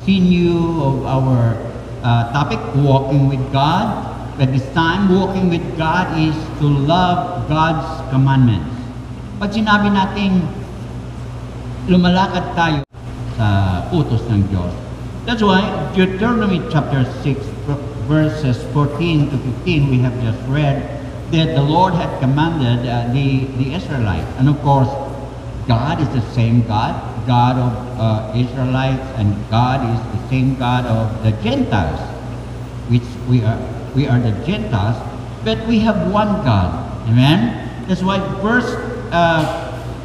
continue of our topic, walking with God. But this time, walking with God is to love God's commandments. Pag sinabi natin lumalakad tayo sa utos ng Diyos, that's why Deuteronomy chapter 6 verses 14 to 15 we have just read that the Lord had commanded the Israelites. And of course, God is the same God of Israelites, and God is the same God of the Gentiles, which we are the Gentiles, but we have one God. Amen? That's why verse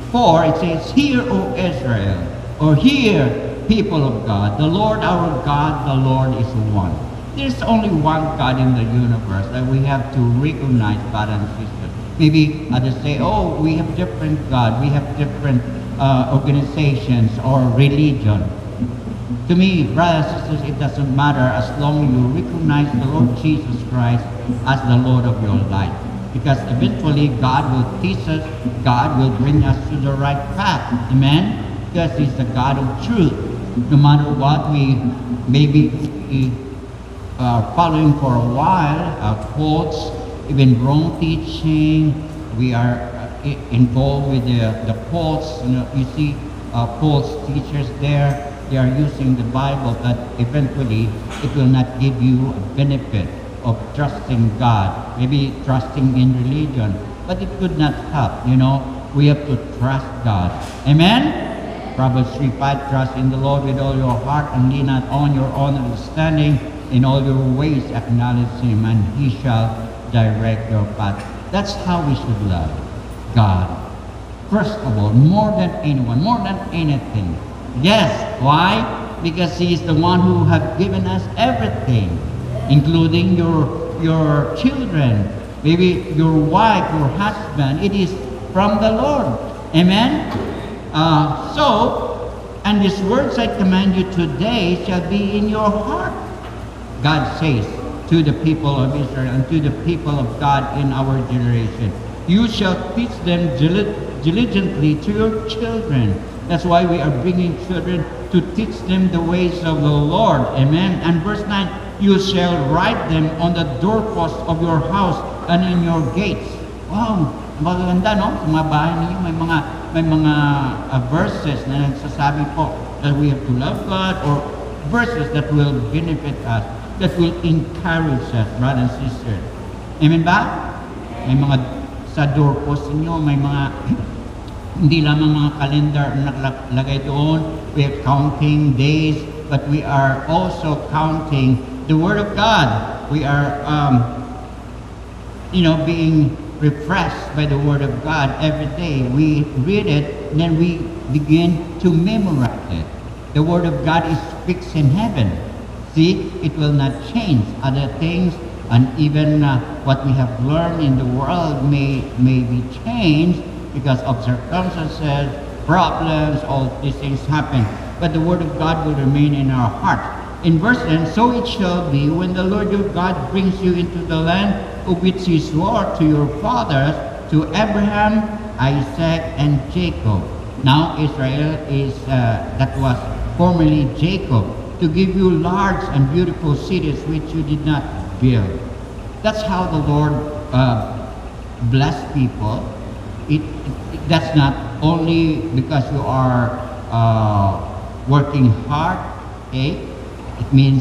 4, it says, "Hear, O Israel," or "Hear, people of God, the Lord our God, the Lord is one." There's only one God in the universe that we have to recognize, brothers and sisters. Maybe others say, oh, we have different God, we have different organizations or religion. To me, brothers and sisters, it doesn't matter as long as you recognize the Lord Jesus Christ as the Lord of your life. Because eventually God will teach us, God will bring us to the right path. Amen? Because He's the God of truth. No matter what we maybe following for a while, faults, even wrong teaching, we are involved with the faults. You see false teachers there, they are using the Bible, but eventually it will not give you a benefit of trusting God, maybe trusting in religion, but it could not help. We have to trust God. Amen? Proverbs 3:5, trust in the Lord with all your heart and lean not on your own understanding. In all your ways acknowledge Him, and He shall direct your path. That's how we should love God. First of all, more than anyone, more than anything. Yes, why? Because He is the one who has given us everything, including your children, maybe your wife, your husband. It is from the Lord. Amen? And these words I command you today shall be in your heart. God says to the people of Israel and to the people of God in our generation, you shall teach them diligently to your children. That's why we are bringing children to teach them the ways of the Lord. Amen. And verse 9, you shall write them on the doorposts of your house and in your gates. Wow, maganda, no? Sa mga bahay ninyo, may mga verses na nagsasabi po that we have to love God, or verses that will benefit us, that will encourage us, brothers and sisters. Amen ba? May mga sa doorpost niyo, may mga hindi lamang mga calendar na nakalagay doon. We are counting days, but we are also counting the Word of God. We are, being refreshed by the Word of God every day. We read it, and then we begin to memorize it. The Word of God is fixed in heaven. See, it will not change. Other things, and even what we have learned in the world may be changed because of circumstances, problems, all these things happen. But the Word of God will remain in our heart. In verse 10, so it shall be when the Lord your God brings you into the land of which He swore to your fathers, to Abraham, Isaac, and Jacob. Now Israel is, that was formerly Jacob, to give you large and beautiful cities which you did not build. That's how the Lord bless people. That's not only because you are working hard. Okay? It means,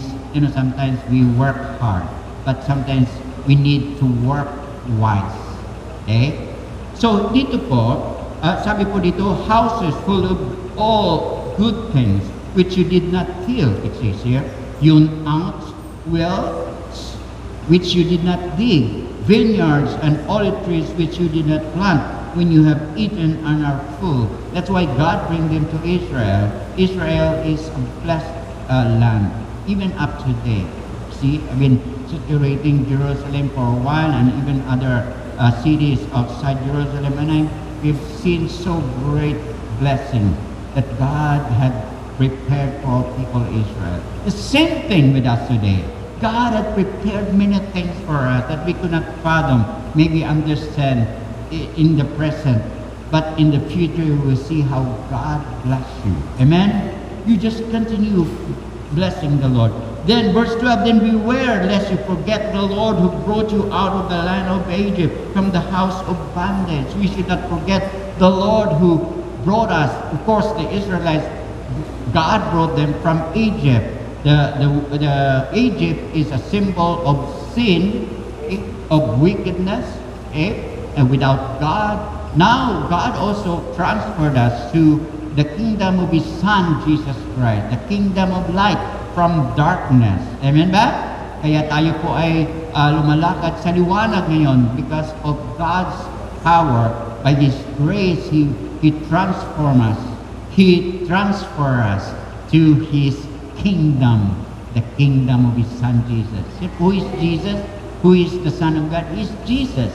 sometimes we work hard, but sometimes we need to work wise. Okay? So dito po, sabi po dito, houses full of all good things which you did not till, it says here, hewn out wells which you did not dig, vineyards and olive trees which you did not plant, when you have eaten and are full. That's why God bring them to Israel. Israel is a blessed land, even up to date. See, I've been saturating Jerusalem for a while, and even other cities outside Jerusalem, and we've seen so great blessing that God had prepared for people of Israel. The same thing with us today. God had prepared many things for us that we could not fathom, maybe understand in the present, but in the future you will see how God bless you. Amen? You just continue blessing the Lord. Then verse 12, then beware lest you forget the Lord who brought you out of the land of Egypt from the house of bondage. We should not forget the Lord who brought us. Of course, the Israelites, God brought them from Egypt. The Egypt is a symbol of sin, of wickedness, and without God. Now, God also transferred us to the kingdom of His Son, Jesus Christ, the kingdom of light from darkness. Amen ba? Kaya tayo po ay lumalakad sa liwanag ngayon because of God's power. By His grace, He transforms us. He transfers us to His kingdom, the kingdom of His Son, Jesus. Who is Jesus? Who is the Son of God? He is Jesus,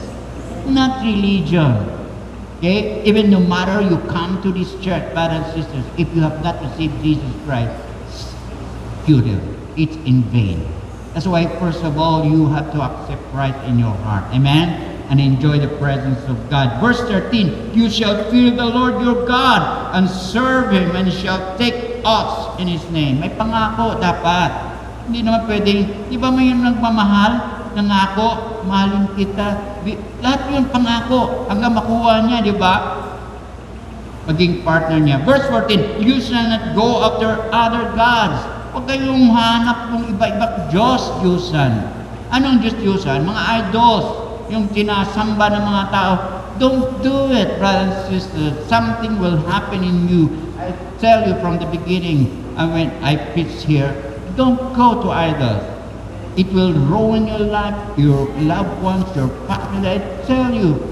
not religion. Okay? Even no matter you come to this church, brothers and sisters, if you have not received Jesus Christ, futile. It's in vain. That's why, first of all, you have to accept Christ in your heart. Amen? And enjoy the presence of God. Verse 13, you shall fear the Lord your God and serve Him and shall take oaths in His name. May pangako dapat. Hindi naman pwedeng, di ba may nagmamahal? Nangako, mahalin kita. Lahat yun pangako hanggang makuha niya, di ba? Maging partner niya. Verse 14, you shall not go after other gods. Huwag kayong hanap ng iba-ibang Diyos-Diyusan. Anong Diyos-Diyusan? Mga idols, yung tinasamba ng mga tao. Don't do it, brothers and sisters. Something will happen in you. I tell you from the beginning, when I preach here, don't go to idols. It will ruin your life, your loved ones, your family. I tell you,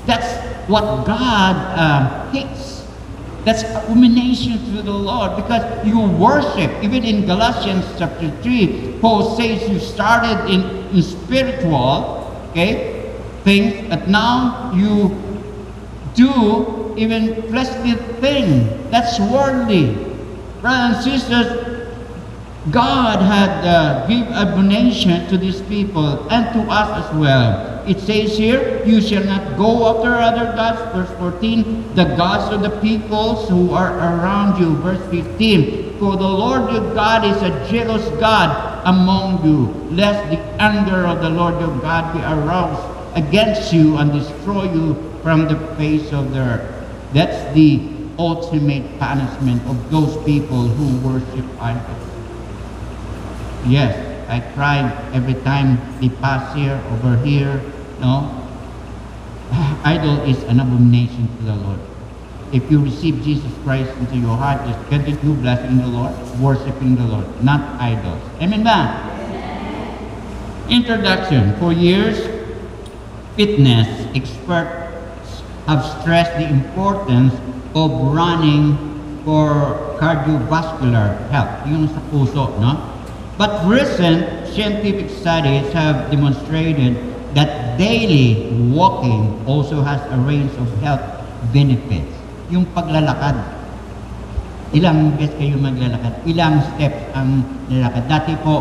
that's what God hates. That's abomination to the Lord because you worship. Even in Galatians chapter 3, Paul says you started in spiritual, things, but now you do even fleshly thing. That's worldly. Brothers and sisters, God had given abomination to these people and to us as well. It says here, you shall not go after other gods. Verse 14, the gods of the peoples who are around you. Verse 15, for the Lord your God is a jealous God among you, lest the anger of the Lord your God be aroused against you and destroy you from the face of the earth. That's the ultimate punishment of those people who worship idols. Yes, I cry every time they pass here, over here, no? Idol is an abomination to the Lord. If you receive Jesus Christ into your heart, just continue blessing the Lord, worshiping the Lord, not idols. Amen ba? Introduction. For years, fitness experts have stressed the importance of running for cardiovascular health. Yung sa puso, no? But recent scientific studies have demonstrated that daily walking also has a range of health benefits. Yung paglalakad, ilang beses kayo maglalakad, ilang steps ang lalakad. Dati po,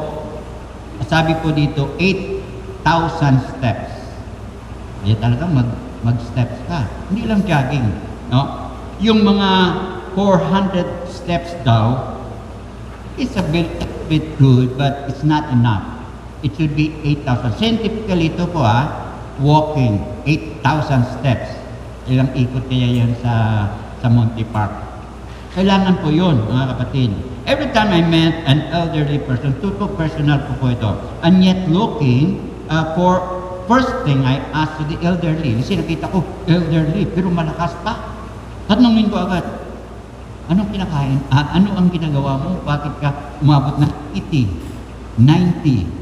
sabi ko dito, 8,000 steps. Kaya talaga mag-steps ka. Hindi lang jogging. No? Yung mga 400 steps daw, it's a bit good, but it's not enough. It should be 8,000. Scientifically ito po walking, 8,000 steps. Ilang ikot kaya yan sa Monte Park. Kailangan po yun, mga kapatid. Every time I met an elderly person, personal po ito, and yet looking for, first thing I asked the elderly, kasi nakita ko, elderly, pero malakas pa. Tanungin ko agad, anong kinakain? Ano ang ginagawa mo? Bakit ka umabot na 80, 90?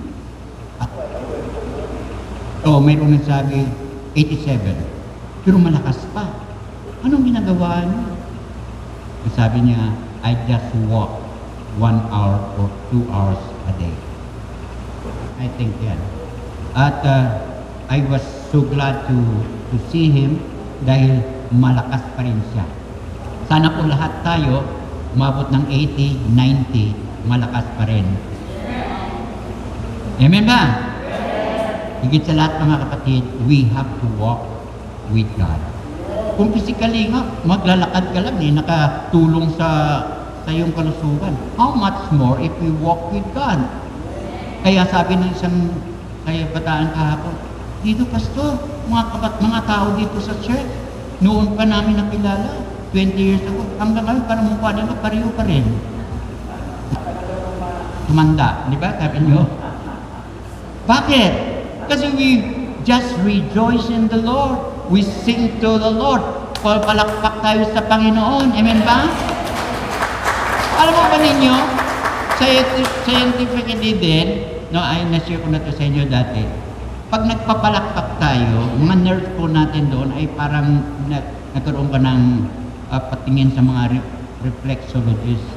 Mayroong nagsabi 87. Pero malakas pa. Anong ginagawa niyo? Sabi niya, I just walk 1 hour or 2 hours a day. I think yan. At I was so glad to see him dahil malakas pa rin siya. Sana po lahat tayo umabot ng 80, 90, malakas pa rin. Amen ba? Higit sa lahat mga kapatid, we have to walk with God. Kung physically nga, maglalakad ka lang nakatulong sa sa iyong kalusugan. How much more if we walk with God? Kaya sabi ng isang kabataan kahapon, dito pastor, mga tao dito sa church, noon pa namin nakilala, 20 years ago, hanggang ngayon parang mukha nila pareho pa rin. Tumanda, di ba? Sabi nyo? Bakit? Kasi we just rejoice in the Lord. We sing to the Lord. Palakpak tayo sa Panginoon. Amen ba? Alam mo ba ninyo, scientifically din, no, ay na-share ko na to sa inyo dati, pag nagpapalakpak tayo, mga nerves po natin doon ay parang nagkaroon ka ng patingin sa mga reflexologists.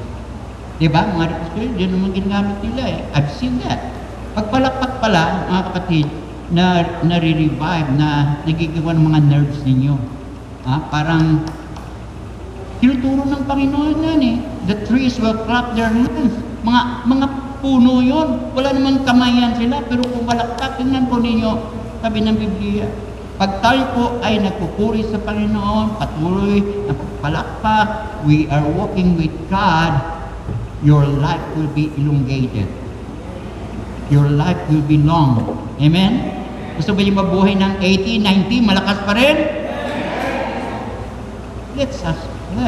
Diba? Mga reflexologists, yun naman ginagamit nila eh. I've seen that. Pagpalakpak pala, mga kapatid, na nare-revive, na nagigawa ng mga nerves ninyo. Parang tinuturo ng Panginoon yan eh. The trees will clap their hands. Mga puno yon. Wala naman kamayan sila, pero kung balakpak, tingnan po ninyo, sabi ng Biblia, pag tayo po ay nagpupuri sa Panginoon, patuloy, nagpapalakpak, we are walking with God, your life will be elongated. Your life will be long. Amen? Gusto ba yung mabuhay ng 80, 90, malakas pa rin? Let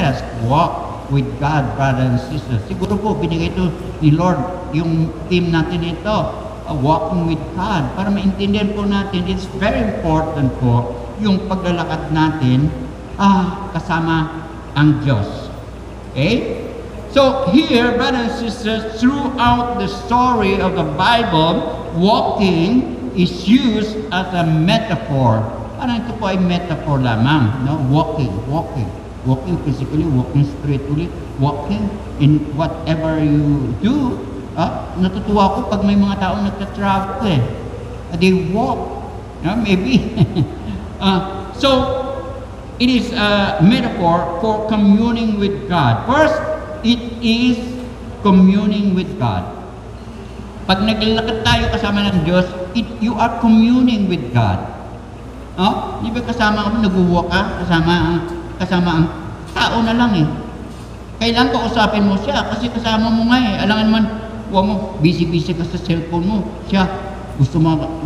us walk with God, brothers and sisters. Siguro po, binigay ito ni Lord, yung team natin ito, walking with God. Para maintindihan po natin, it's very important po, yung paglalakad natin, kasama ang Diyos. Okay? So here, brothers and sisters, throughout the story of the Bible, walking is used as a metaphor. Parang ito po ay metaphor lamang. No? Walking. Walking physically, walking spiritually, walking in whatever you do. Natutuwa ko pag may mga taong nagtatravel eh. They walk. Maybe. So, it is a metaphor for communing with God. First, it is communing with God. Pag naglalakad tayo kasama ng Diyos, you are communing with God. Di ba kasama kami, nag-walk ka, kasama ang tao na lang eh. Kailangan kausapin mo siya kasi kasama mo nga eh. Alangan naman, huwag mo, busy-busy ka sa cellphone mo. Siya, gusto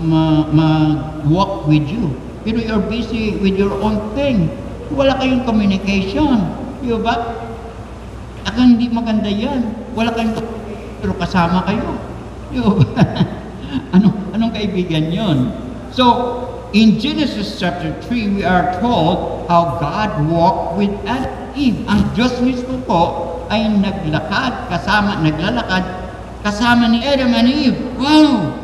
mag-walk with you. Pero you're busy with your own thing. Wala kayong communication. Di ba? Hindi maganda yan. Wala kayong pero kasama kayo. Anong kaibigan yon? So, in Genesis chapter 3, we are told how God walked with Adam and Eve. Ang Diyos mismo po ay naglalakad kasama ni Adam and Eve. Wow!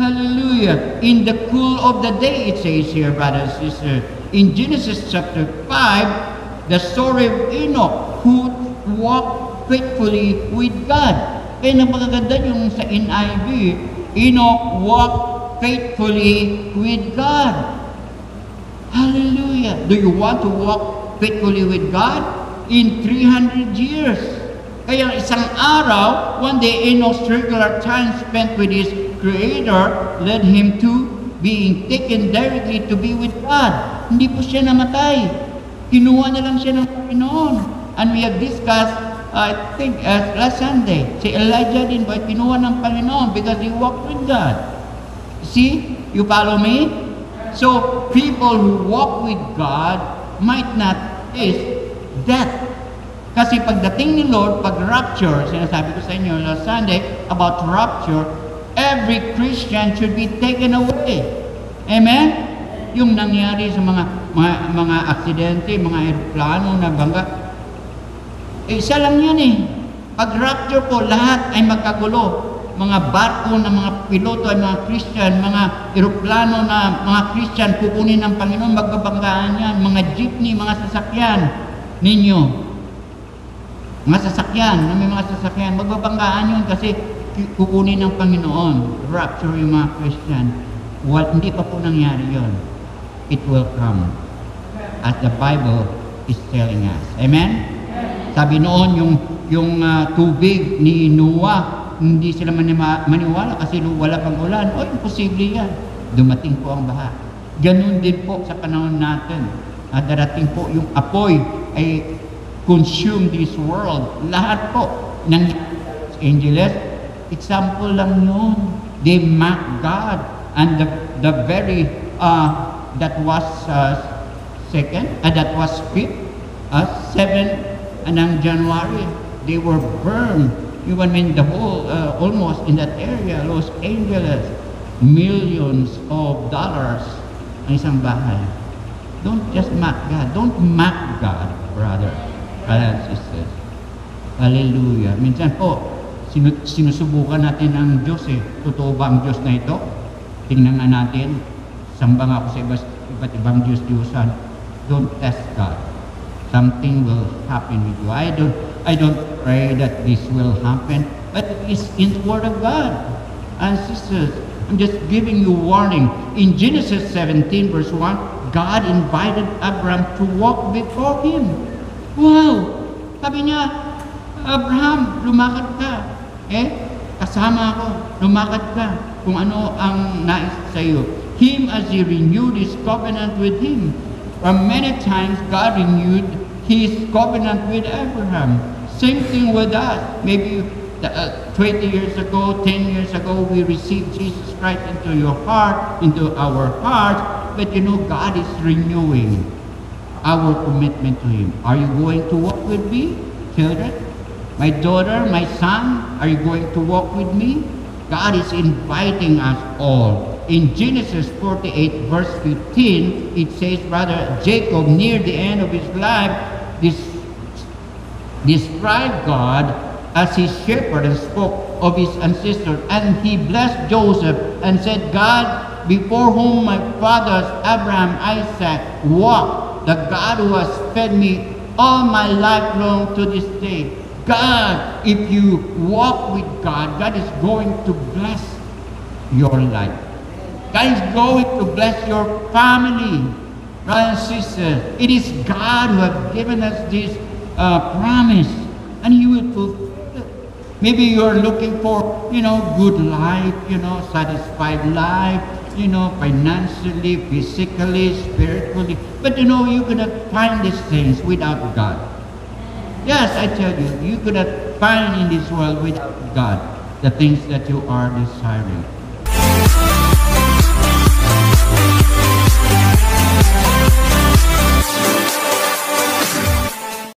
Hallelujah! In the cool of the day, it says here, brothers and sisters. In Genesis chapter 5, the story of Enoch, who walked faithfully with God. Kaya napakaganda yung sa NIV, Enoch walked faithfully with God. Hallelujah! Do you want to walk faithfully with God? In 300 years. Kaya isang araw, one day Enoch's regular time spent with his Creator led him to being taken directly to be with God. Hindi po siya namatay. Kinuha na lang siya ng Panginoon. And we have discussed, I think, last Sunday, si Elijah din ba, kinuha ng Panginoon because he walked with God. See? You follow me? So, people who walk with God might not face death. Kasi pagdating ni Lord, pag rapture, sinasabi ko sa inyo last Sunday about rapture, every Christian should be taken away. Amen? Yung nangyari sa mga aksidente, mga aeroplano na bangga, isa lang yan eh. Pag rapture po, lahat ay magkagulo. Mga barko na mga piloto ay mga Christian, mga eroplano na mga Christian, kukunin ng Panginoon, magbabanggaan yan. Mga jeepney, mga sasakyan ninyo. Mga sasakyan, may mga sasakyan, magbabanggaan yun kasi kukunin ng Panginoon. Rapture yung mga Christian. Hindi pa po nangyari yun. It will come. As the Bible is telling us. Amen? Sabi noon, yung tubig ni Noah, hindi sila maniwala kasi wala pang ulan. Imposible yan. Dumating po ang baha. Ganun din po sa panahon natin. Darating po yung apoy ay consume this world. Lahat po ng Los Angeles, example lang yun. They mock God. And the very, that was second, that was fifth, 7 ng January, they were burned. You mean the whole, almost in that area, Los Angeles, millions of dollars ang isang bahay. Don't just mock God. Don't mock God, brother and sisters. Hallelujah. Minsan po, sinusubukan natin ang Diyos eh. Totoo ba ang Diyos na ito? Tingnan nga natin. Samba nga ako sa iba't ibang Diyos-Diyosan. Don't test God. Something will happen with you. I don't pray that this will happen, but it is in the Word of God. And sisters, I'm just giving you warning. In Genesis 17 verse 1, God invited Abraham to walk before Him. Wow! Sabi niya, Abraham, lumakad ka. Kasama ako, lumakad ka. Kung ano ang nais sa iyo. Him as He renewed His covenant with him. For many times, God renewed His covenant with Abraham. Same thing with us. Maybe 20 years ago, 10 years ago, we received Jesus Christ into your heart, into our hearts. But you know, God is renewing our commitment to Him. Are you going to walk with me, children? My daughter, my son, are you going to walk with me? God is inviting us all. In Genesis 48 verse 15, it says, brother Jacob, near the end of his life, described God as his shepherd and spoke of his ancestors. And he blessed Joseph and said, God, before whom my fathers Abraham, Isaac walked, the God who has fed me all my life long to this day. God, if you walk with God, God is going to bless your life. God is going to bless your family. Brothers and sisters, it is God who has given us this promise, and He will fulfill it. Maybe you're looking for, good life, satisfied life, financially, physically, spiritually. But you cannot find these things without God. Yes, I tell you, you cannot find in this world without God the things that you are desiring.